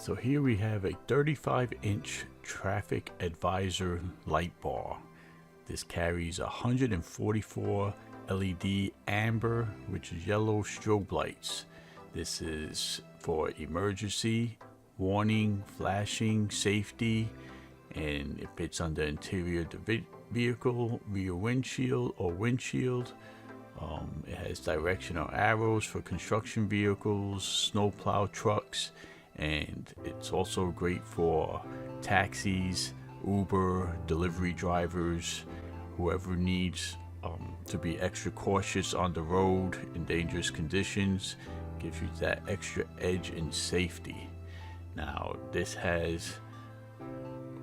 So here we have a 35-inch traffic advisor light bar. This carries 144 LED amber, which is yellow strobe lights. This is for emergency, warning, flashing, safety, and it fits on the interior of the vehicle, rear windshield or windshield. It has directional arrows for construction vehicles, snowplow trucks, and it's also great for taxis, Uber, delivery drivers, whoever needs to be extra cautious on the road in dangerous conditions. Gives you that extra edge in safety. Now this has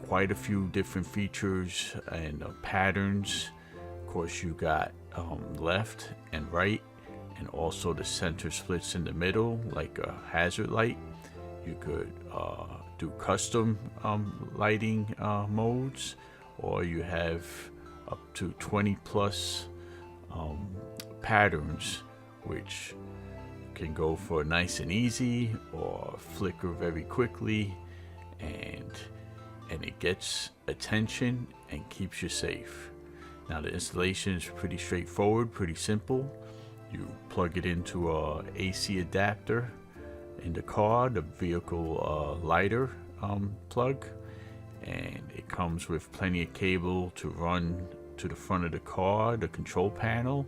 quite a few different features and patterns. Of course, you got left and right, and also the center splits in the middle like a hazard light. You could do custom lighting modes, or you have up to 20 plus patterns, which can go for nice and easy or flicker very quickly, and it gets attention and keeps you safe. Now the installation is pretty straightforward, pretty simple. You plug it into a AC adapter in the car, the vehicle lighter plug, and it comes with plenty of cable to run to the front of the car, the control panel,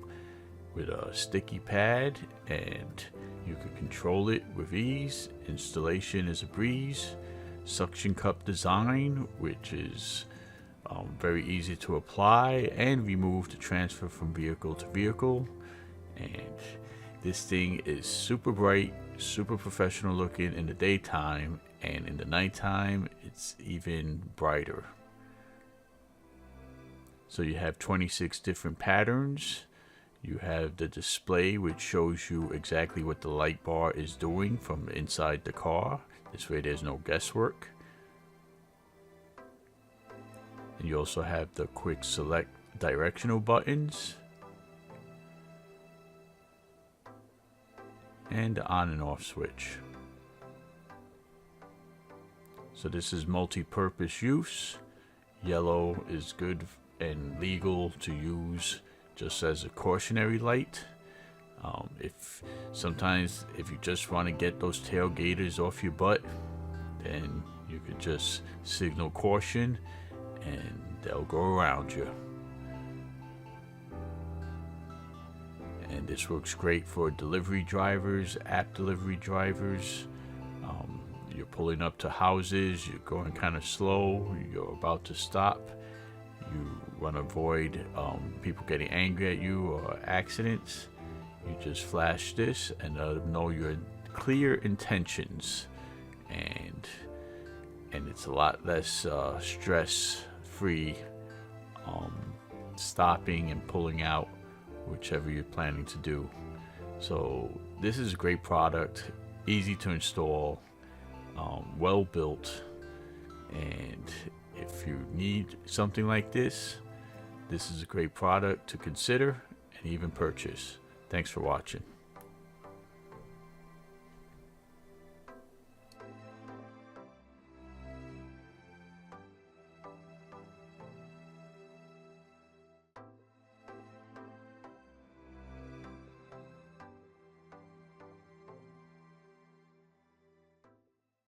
with a sticky pad, and you can control it with ease. Installation is a breeze. Suction cup design, which is very easy to apply and remove to transfer from vehicle to vehicle. And this thing is super bright, super professional looking in the daytime, and in the nighttime it's even brighter. So you have 26 different patterns. You have the display, which shows you exactly what the light bar is doing from inside the car. This way there's no guesswork. And you also have the quick select directional buttons and the on and off switch. So this is multi-purpose use. Yellow is good and legal to use just as a cautionary light. If you just want to get those tailgaters off your butt, then you could just signal caution and they'll go around you. And this works great for delivery drivers, app delivery drivers. You're pulling up to houses, you're going kind of slow, you're about to stop. You want to avoid people getting angry at you or accidents. You just flash this and let them know your clear intentions, and it's a lot less stress-free stopping and pulling out, whichever you're planning to do. So this is a great product, easy to install, well built, and if you need something like this is a great product to consider and even purchase. Thanks for watching.